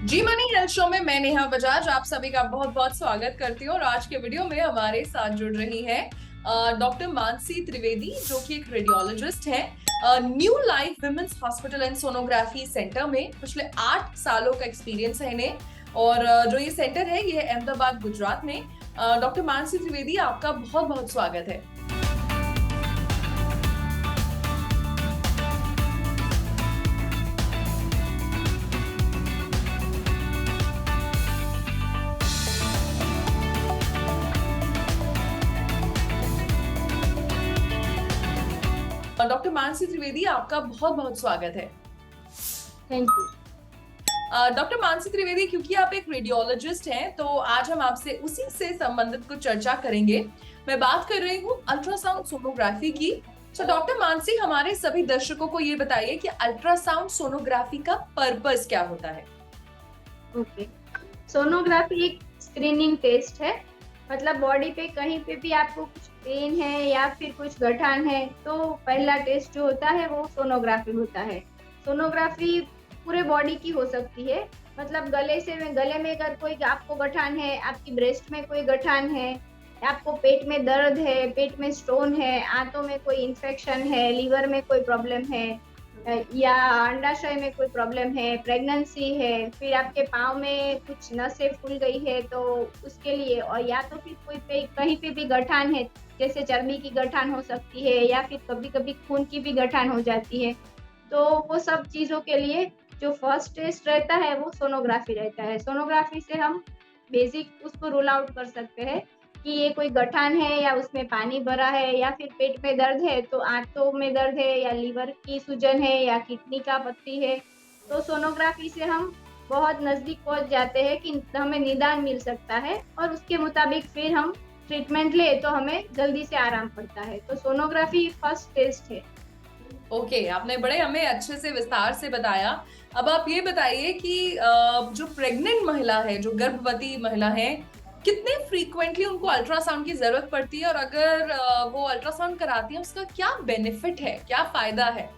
जी money health show में मैं नेहा बजाज आप सभी का बहुत बहुत स्वागत करती हूँ और आज के वीडियो में हमारे साथ जुड़ रही है डॉक्टर मानसी त्रिवेदी जो कि एक रेडियोलॉजिस्ट है। New life women's hospital and sonography centre में पिछले 8 सालों का एक्सपीरियंस है इन्हें। और जो ये सेंटर है ये है अहमदाबाद गुजरात में। डॉक्टर मानसी त्रिवेदी आपका बहुत बहुत स्वागत है। डॉक्टर मानसी त्रिवेदी आपका बहुत बहुत स्वागत है। Thank you. Doctor Mansi Trivedi, क्योंकि आप एक रेडियोलॉजिस्ट हैं तो आज हम आपसे उसी से संबंधित कुछ चर्चा करेंगे। मैं बात कर रही हूँ अल्ट्रासाउंड सोनोग्राफी की। तो डॉक्टर मानसी, हमारे सभी दर्शकों को ये बताइए कि अल्ट्रासाउंड सोनोग्राफी का पर्पस क्या होता है। ओके, सोनोग्राफी एक स्क्रीनिंग टेस्ट है। मतलब बॉडी पे कहीं पे भी आपको कुछ पेन है या फिर कुछ गठान है तो पहला टेस्ट जो होता है वो सोनोग्राफी होता है। सोनोग्राफी पूरे बॉडी की हो सकती है। मतलब गले में अगर कोई आपको गठान है, आपकी ब्रेस्ट में कोई गठान है, आपको पेट में दर्द है, पेट में स्टोन है, आंतों में कोई इन्फेक्शन है, लीवर में कोई प्रॉब्लम है, या अंडाशय में कोई प्रॉब्लम है, प्रेगनेंसी है, फिर आपके पाँव में कुछ नसें फूल गई है तो उसके लिए, और या तो फिर कहीं पे भी गठान है, जैसे चर्बी की गठान हो सकती है या फिर कभी कभी खून की भी गठान हो जाती है। तो वो सब चीजों के लिए जो फर्स्ट टेस्ट रहता है वो सोनोग्राफी रहता है। सोनोग्राफी से हम बेसिक उसको रूल आउट कर सकते हैं कि ये कोई गठान है या उसमें पानी भरा है या फिर पेट में दर्द है तो आंतों में दर्द है या लीवर की सूजन है या किडनी का पत्ती है। तो सोनोग्राफी से हम बहुत नजदीक पहुंच जाते हैं कि हमें निदान मिल सकता है और उसके मुताबिक फिर हम ट्रीटमेंट ले तो हमें जल्दी से आराम पड़ता है। तो सोनोग्राफी फर्स्ट टेस्ट है। ओके, आपने बड़े हमें अच्छे से विस्तार से बताया। अब आप ये बताइए कि जो प्रेग्नेंट महिला है, जो गर्भवती महिला है, कितने फ्रीक्वेंटली उनको अल्ट्रासाउंड की जरूरत पड़ती है और अगर वो अल्ट्रासाउंड कराती है उसका क्या बेनिफिट है, क्या फायदा है।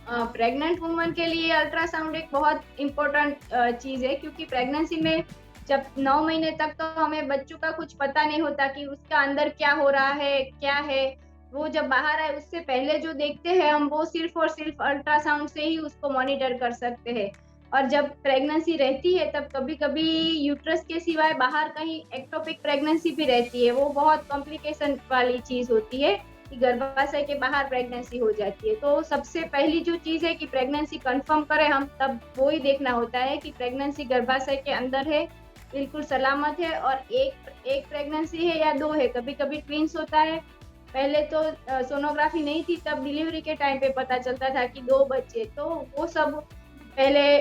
प्रेग्नेंट वुमन के लिए अल्ट्रासाउंड एक बहुत इम्पोर्टेंट चीज है, क्योंकि प्रेगनेंसी में जब 9 महीने तक तो हमें बच्चों का कुछ पता नहीं होता कि उसका अंदर क्या हो रहा है, क्या है। वो जब बाहर आए उससे पहले जो देखते हैं हम वो सिर्फ और सिर्फ अल्ट्रासाउंड से ही उसको मॉनिटर कर सकते हैं। और जब प्रेगनेंसी रहती है तब कभी कभी यूट्रस के सिवाय बाहर कहीं एक्टोपिक प्रेगनेंसी भी रहती है। वो बहुत कॉम्प्लिकेशन वाली चीज होती है कि गर्भाशय के बाहर प्रेगनेंसी हो जाती है। तो सबसे पहली जो चीज है कि प्रेगनेंसी कंफर्म करें हम, तब वो ही देखना होता है कि प्रेगनेंसी गर्भाशय के अंदर है, बिल्कुल सलामत है, और एक एक प्रेगनेंसी है या दो है, कभी कभी ट्विंस होता है। पहले तो सोनोग्राफी नहीं थी तब डिलीवरी के टाइम पे पता चलता था कि दो बच्चे। तो वो सब पहले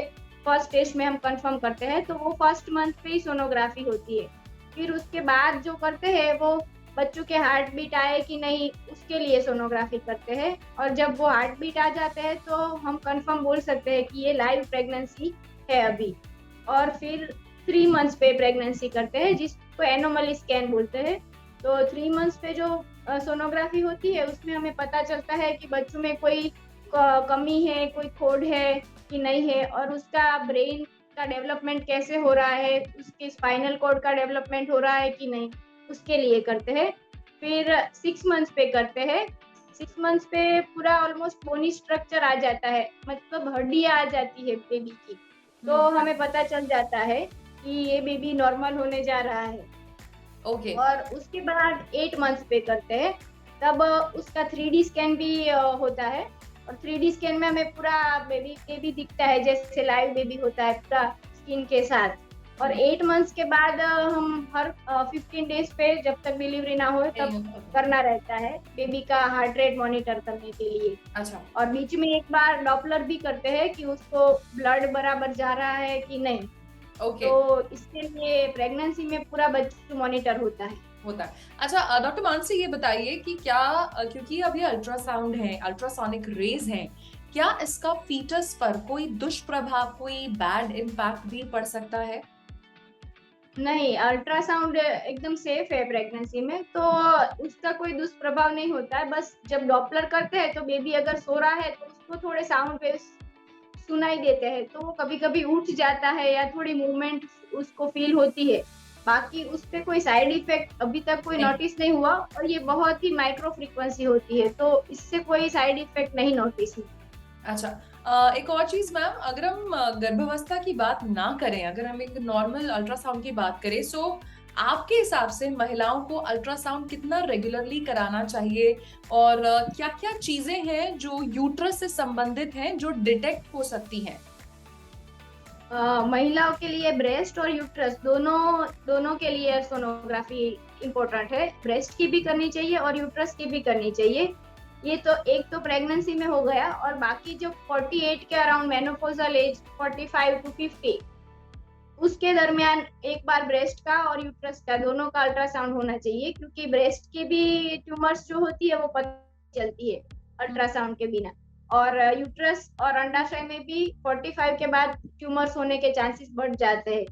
फर्स्ट टेस्ट में हम कंफर्म करते हैं, तो वो फर्स्ट मंथ पे ही सोनोग्राफी होती है। फिर उसके बाद जो करते हैं वो बच्चों के हार्ट बीट आए कि नहीं उसके लिए सोनोग्राफी करते हैं। और जब वो हार्ट बीट आ जाते हैं तो हम कंफर्म बोल सकते हैं कि ये लाइव प्रेगनेंसी है अभी। और फिर 3 मंथ्स पे प्रेगनेंसी करते हैं जिसको एनोमली स्कैन बोलते हैं। तो 3 मंथ्स पे जो सोनोग्राफी होती है उसमें हमें पता चलता है कि बच्चों में कोई कमी है, कोई खोड है कि नहीं है, और उसका ब्रेन का डेवलपमेंट कैसे हो रहा है, उसके स्पाइनल कॉर्ड का डेवलपमेंट हो रहा है कि नहीं, उसके लिए करते हैं। फिर 6 मंथ्स पे करते हैं। 6 मंथ्स पे पूरा ऑलमोस्ट बोनी स्ट्रक्चर आ जाता है, मतलब हड्डियां आ जाती है बेबी की। तो हमें पता चल जाता है कि ये बेबी नॉर्मल होने जा रहा है। ओके। और उसके बाद 8 मंथ्स पे करते हैं। तब उसका 3D स्कैन भी होता है। और 3D स्कैन में हमें पूरा बेबी बेबी दिखता है जैसे लाइव बेबी होता है पूरा स्किन के साथ। और 8 मंथ्स के बाद हम हर 15 डेज पे जब तक डिलीवरी ना हो तब करना रहता है बेबी का हार्ट रेट मॉनिटर करने के लिए। अच्छा। और बीच में एक बार डॉपलर भी करते हैं कि उसको ब्लड बराबर जा रहा है कि नहीं। ओके। तो इसके लिए प्रेगनेंसी में पूरा बच्चा मॉनिटर होता है। होता है। अच्छा डॉक्टर मानसी, ये बताइए कि क्या क्योंकि अभी अल्ट्रासाउंड है, अल्ट्रासोनिक रेज हैं, क्या इसका फीटस पर कोई दुष्प्रभाव, कोई बैड इम्पैक्ट भी पड़ सकता है। नहीं, अल्ट्रासाउंड एकदम सेफ है प्रेगनेंसी में, तो उसका कोई दुष्प्रभाव नहीं होता है। बस जब डॉपलर करते हैं तो बेबी अगर सो रहा है तो उसको थोड़े साउंड वेव्स सुनाई देते हैं, तो वो कभी-कभी उठ जाता है या थोड़ी मूवमेंट उसको फ़ील होती है। बाकी उस पे कोई साइड इफ़ेक्ट अभी तक कोई नहीं। नोटिस नहीं हुआ और ये बहुत ही माइक्रो फ्रीक्वेंसी होती है, तो इससे कोई साइड इफ़ेक्ट नहीं नोटिस हुआ। अच्छा, एक और चीज मैम, अगर हम गर्भावस्था की बात ना करें, अगर हम एक नॉर्मल अल्ट्रासाउंड की बात करें, सो आपके हिसाब से महिलाओं को अल्ट्रासाउंड कितना रेगुलरली कराना चाहिए, और क्या-क्या चीजें हैं जो यूट्रस से संबंधित हैं जो डिटेक्ट हो सकती हैं? महिलाओं के लिए ब्रेस्ट और यूट्रस दोनों दोनों के लिए सोनोग्राफी इम्पोर्टेंट है। ब्रेस्ट की भी करनी चाहिए और यूट्रस की भी करनी चाहिए। ये तो एक तो प्रेगनेंसी में हो गया और बाकी जो 48 के अराउंड मेनोपॉज़ल एज 45 टू 50 उसके दरमियान एक बार ब्रेस्ट का और यूट्रस का दोनों का अल्ट्रासाउंड होना चाहिए, क्योंकि ब्रेस्ट की भी ट्यूमर्स जो होती है वो पता चलती है हम्म। अल्ट्रासाउंड के बिना। और यूट्रस और अंडाशय में भी 45 के बाद ट्यूमर्स होने के चांसेस बढ़ जाते हैं,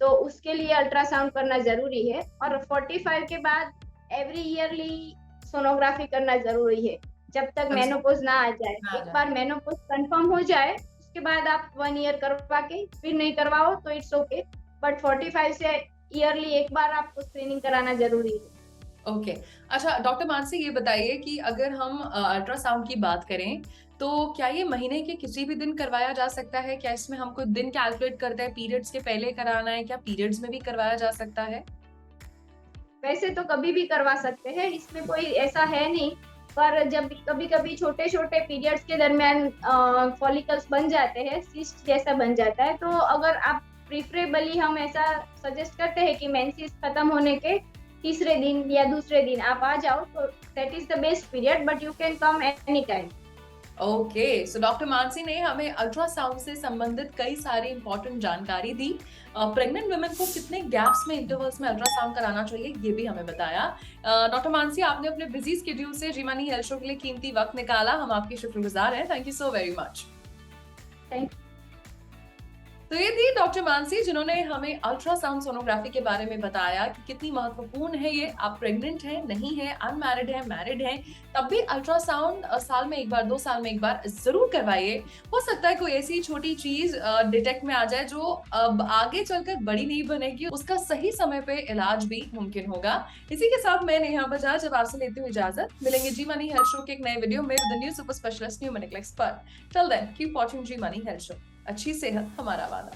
तो उसके लिए अल्ट्रासाउंड करना जरूरी है। और 45 के बाद एवरी ईयरली सोनोग्राफी करना जरूरी है, जब तक अच्छा, मेनोपॉज ना आ जाए। आ एक जाए। बार मेनोपॉज कंफर्म हो जाए उसके बाद आप 1 ईयर करवा के फिर नहीं करवाओ तो इट्स ओके, बट 45 से ईयरली एक बार आपको स्क्रीनिंग कराना जरूरी है। ओके। अच्छा, डॉक्टर मानसी ये बताइए कि अगर हम अल्ट्रासाउंड की बात करें, तो क्या ये महीने के किसी भी दिन करवाया जा सकता है? क्या इसमें हम कोई दिन कैलकुलेट करते हैं, पीरियड्स के पहले कराना है, क्या पीरियड्स में भी करवाया जा सकता है? वैसे तो कभी भी करवा सकते हैं, इसमें कोई ऐसा है नहीं, पर जब कभी-कभी छोटे-छोटे पीरियड्स के दरमियान फॉलिकल्स बन जाते हैं, सिस्ट जैसा बन जाता है, तो अगर आप प्रेफरेबली हम ऐसा सजेस्ट करते हैं कि मेंसेस खत्म होने के तीसरे दिन या दूसरे दिन आप आ जाओ, तो that is the best period, but you can come any time. Okay, so doctor Mansi ने हमें अल्ट्रासाउंड से संबंधित कई सारी इंपॉर्टेंट जानकारी दी। प्रेग्नेंट वुमेन को कितने गैप्स में, इंटरवल्स में अल्ट्रासाउंड कराना चाहिए, ये भी हमें बताया। डॉक्टर मानसी, आपने अपने बिजी स्केड्यूल से जी मनी हेल्थ शो के लिए कीमती वक्त निकाला, हम आपके शुक्रगुजार हैं। Thank you so very much. Thank तो ये थी डॉक्टर मानसी, जिन्होंने हमें अल्ट्रासाउंड सोनोग्राफी के बारे में बताया कि कितनी महत्वपूर्ण है ये। आप प्रेग्नेंट हैं, नहीं है, अनमैरिड है, मैरिड है, तब भी अल्ट्रासाउंड साल में एक बार, 2 साल में एक बार जरूर करवाइए। हो सकता है कोई ऐसी छोटी चीज डिटेक्ट में आ जाए जो अब आगे चलकर बड़ी नहीं बनेगी, उसका सही समय पे इलाज भी मुमकिन होगा। इसी के साथ मैं नेहा बजाज अब आपसे लेती हूँ इजाजत। मिलेंगे जी मनी हेल्थ शो के एक नए वीडियो में with new super specialist new medical expert. Till then keep watching Zee money health show. अच्छी सेहत हमारा वादा।